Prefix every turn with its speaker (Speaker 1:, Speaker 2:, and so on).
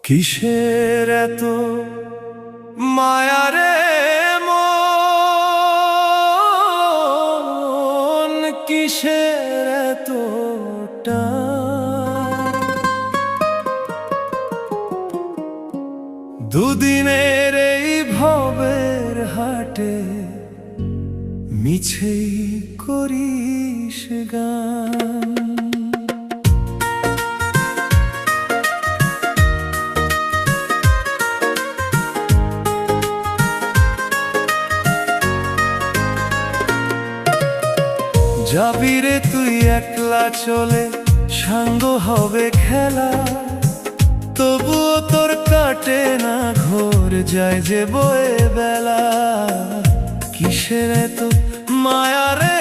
Speaker 1: কিসের এত মায়া রে মন, কিসের এত টান? দুদিনের এই ভবের হাটে মিছেই করিস গান। যাবি রে তুই একলা চলে, সাঙ্গ হবে খেলা, তবুও তোর কাটে না ঘোর, যায় যে বয়ে বেলা। কিসের এত মায়া রে